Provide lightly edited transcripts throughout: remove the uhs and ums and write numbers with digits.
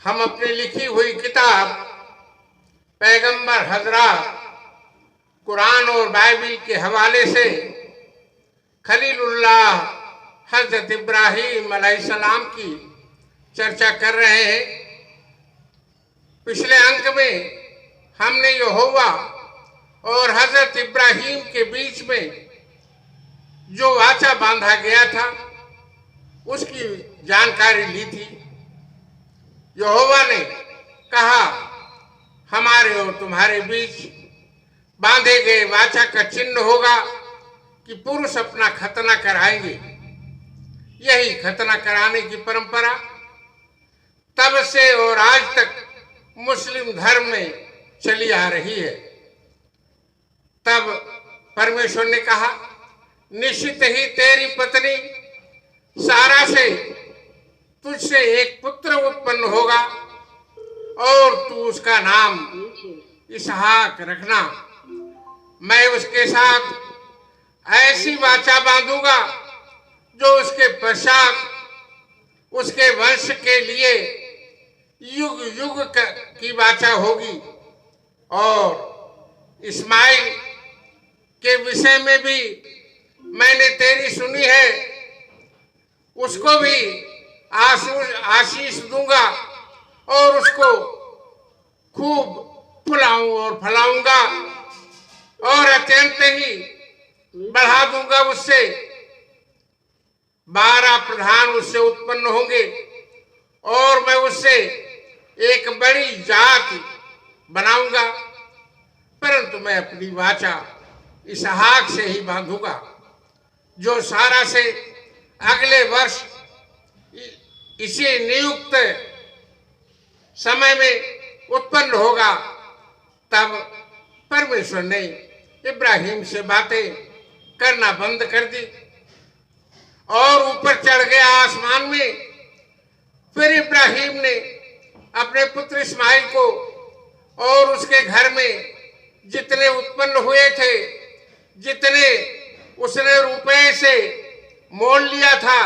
हम अपनी लिखी हुई किताब पैगंबर हजरत कुरान और बाइबिल के हवाले से खलीलुल्लाह हजरत इब्राहीम अलैहिस्सलाम की चर्चा कर रहे हैं। पिछले अंक में हमने यहोवा और हजरत इब्राहीम के बीच में जो वाचा बांधा गया था उसकी जानकारी ली थी। यहोवा ने कहा, हमारे और तुम्हारे बीच बांधे गए वाचा का चिन्ह होगा कि पुरुष अपना खतना कराएंगे। यही खतना कराने की परंपरा तब से और आज तक मुस्लिम धर्म में चली आ रही है। तब परमेश्वर ने कहा, निश्चित ही तेरी पत्नी सारा से तुझसे एक पुत्र उत्पन्न होगा और तू उसका नाम इसहाक रखना। मैं उसके साथ ऐसी वाचा बांधूंगा जो उसके पश्चात उसके वंश के लिए युग युग की वाचा होगी। और इस्माइल के विषय में भी मैंने तेरी सुनी है, उसको भी आशीष दूंगा और उसको खूब फुलाऊं और फलाऊंगा और अत्यंत ही बढ़ा दूंगा। उससे 12 प्रधान उससे उत्पन्न होंगे और मैं उससे एक बड़ी जाति बनाऊंगा, परंतु मैं अपनी वाचा इसहाक से ही बांधूंगा जो सारा से अगले वर्ष इसी नियुक्त समय में उत्पन्न होगा। तब परमेश्वर ने इब्राहिम से बातें करना बंद कर दी और ऊपर चढ़ गया आसमान में। फिर इब्राहिम ने अपने पुत्र इस्माइल को और उसके घर में जितने उत्पन्न हुए थे, जितने उसने रुपए से मोल लिया था,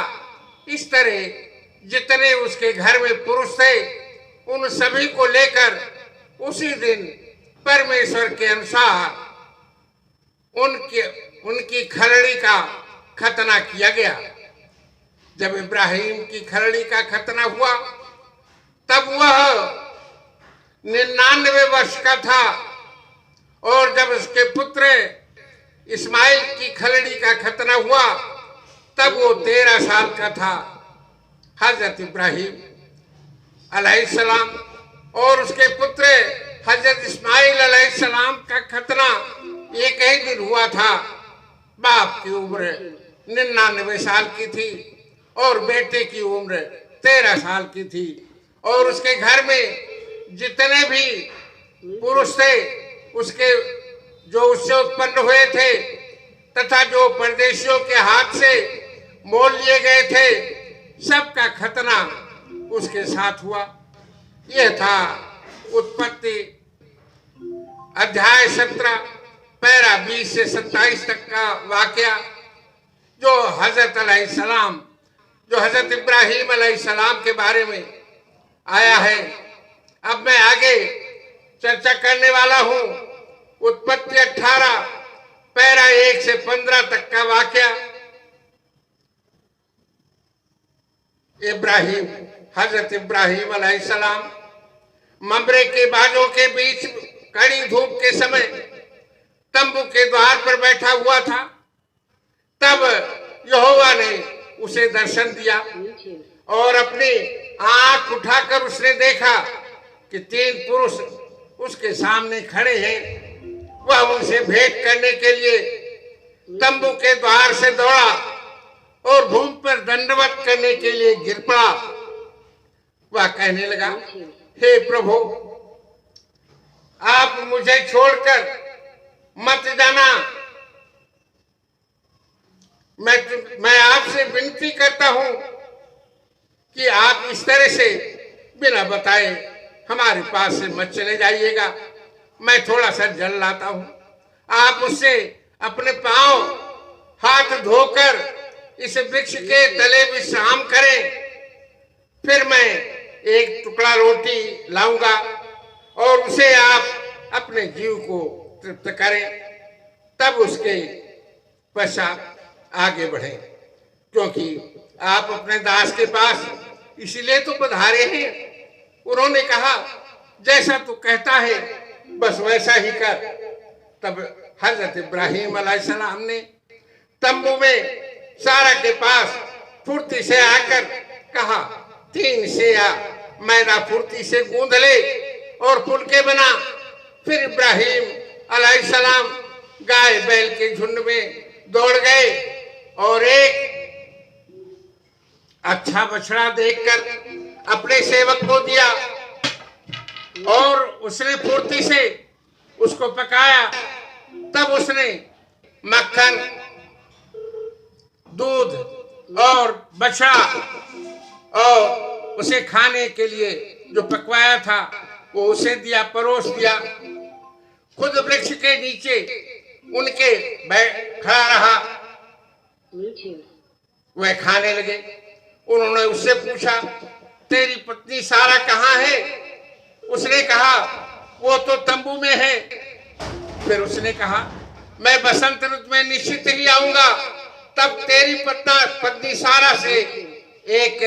इस तरह जितने उसके घर में पुरुष थे उन सभी को लेकर उसी दिन परमेश्वर के अनुसार उनकी खलड़ी का खतना किया गया। जब इब्राहिम की खलड़ी का खतना हुआ तब वह 99 वर्ष का था और जब उसके पुत्र इस्माइल की खलड़ी का खतना हुआ तब वो 13 साल का था। हजरत इब्राहिम अलैहिस्सलाम और उसके पुत्र हजरत इस्माइल अलैहिस्सलाम का खतना एक ही दिन हुआ था। बाप की उम्र 99 साल की थी और बेटे की उम्र 13 साल की थी और उसके घर में जितने भी पुरुष थे उसके जो उससे उत्पन्न हुए थे तथा जो परदेशियों के हाथ से मोल लिए गए थे, सबका खतना उसके साथ हुआ। यह था उत्पत्ति अध्याय 17 पैरा 20 से 27 तक का वाकया जो हजरत इब्राहिम अलैहिस्सलाम के बारे में आया है। अब मैं आगे चर्चा करने वाला हूं उत्पत्ति 18 पैरा 1 से 15 तक का वाकया। हजरत इब्राहिम अलैहिस्सलाम ममरे के बाजों के बीच कड़ी धूप के समय तंबू के द्वार पर बैठा हुआ था। तब यहोवा ने उसे दर्शन दिया और अपनी आंख उठाकर उसने देखा कि 3 पुरुष उसके सामने खड़े हैं। वह उनसे भेंट करने के लिए तंबू के द्वार से दौड़ा और भूमि पर दंडवत करने के लिए गिर पड़ा। वह कहने लगा, हे प्रभु, आप मुझे छोड़कर मत जाना। मैं आपसे विनती करता हूं कि आप इस तरह से बिना बताए हमारे पास से मत चले जाइएगा। मैं थोड़ा सा जल लाता हूं। आप उससे अपने पांव हाथ धोकर इस वृक्ष के तले विश्राम करें, फिर मैं एक टुकड़ा रोटी लाऊंगा और उसे आप अपने जीव को तृप्त करें, तब उसके पश्चात आगे बढ़ें, क्योंकि आप अपने दास के पास इसलिए तो पधारे हैं। उन्होंने कहा, जैसा तू कहता है बस वैसा ही कर। तब हजरत इब्राहिम अलैहिस्सलाम ने तंबू में सारा के पास फुर्ती से आकर कहा, 3 सेया मैदा फुर्ती से गूंद ले और फुलके बना। फिर इब्राहिम अलैहिस्सलाम गाय बैल के झुंड में दौड़ गए और एक अच्छा बछड़ा देखकर अपने सेवक को दिया और उसने फुर्ती से उसको पकाया। तब उसने मक्खन, दूध और बछड़ा और उसे खाने के लिए जो पकवाया था वो उसे दिया, परोस दिया। खुद वृक्ष के नीचे उनके खड़ा रहा, वह खाने लगे। उन्होंने उससे पूछा, तेरी पत्नी सारा कहाँ है? उसने कहा, वो तो तंबू में है। फिर उसने कहा, मैं बसंत ऋतु में निश्चित ही आऊंगा, तब तेरी पत्नी सारा से एक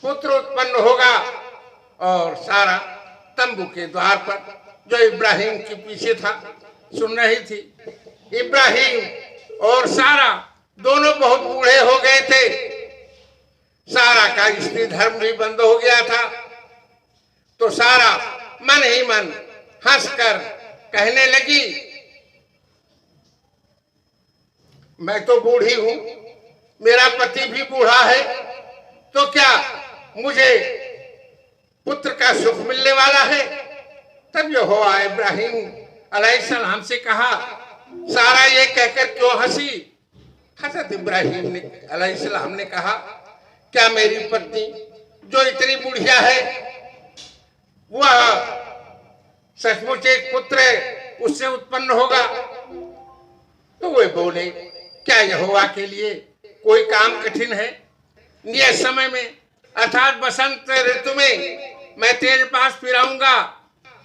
पुत्र उत्पन्न होगा। और सारा तंबू के द्वार पर, जो इब्राहिम के पीछे था, सुन रही थी। इब्राहिम और सारा दोनों बहुत बूढ़े हो गए थे। सारा का स्त्री धर्म भी बंद हो गया था। तो सारा मन ही मन हंसकर कहने लगी, मैं तो बूढ़ी हूं, मेरा पति भी बूढ़ा है, तो क्या मुझे पुत्र का सुख मिलने वाला है? तब यहोवा इब्राहिम अलैहिस्सलाम से कहा, सारा ये कहकर क्यों हंसी? हजरत इब्राहिम ने अलैहिस्सलाम ने कहा, क्या मेरी पत्नी जो इतनी बुढ़िया है वह सचमुच एक पुत्र उससे उत्पन्न होगा? तो वे बोले, क्या यहोवा के लिए कोई काम कठिन है? नियत समय में अर्थात बसंत ऋतु में मैं तेरे पास फिर आऊंगा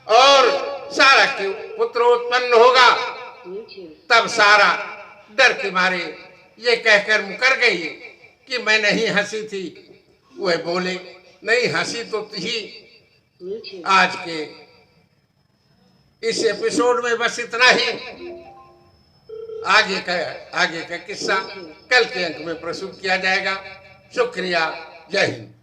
और सारा के पुत्र उत्पन्न होगा। तब सारा डर के मारे ये कहकर मुकर गई कि मैं नहीं हंसी थी। वह बोले, नहीं हंसी तो थी। आज के इस एपिसोड में बस इतना ही। आगे का किस्सा कल के अंक में प्रस्तुत किया जाएगा। शुक्रिया। जय हिंद।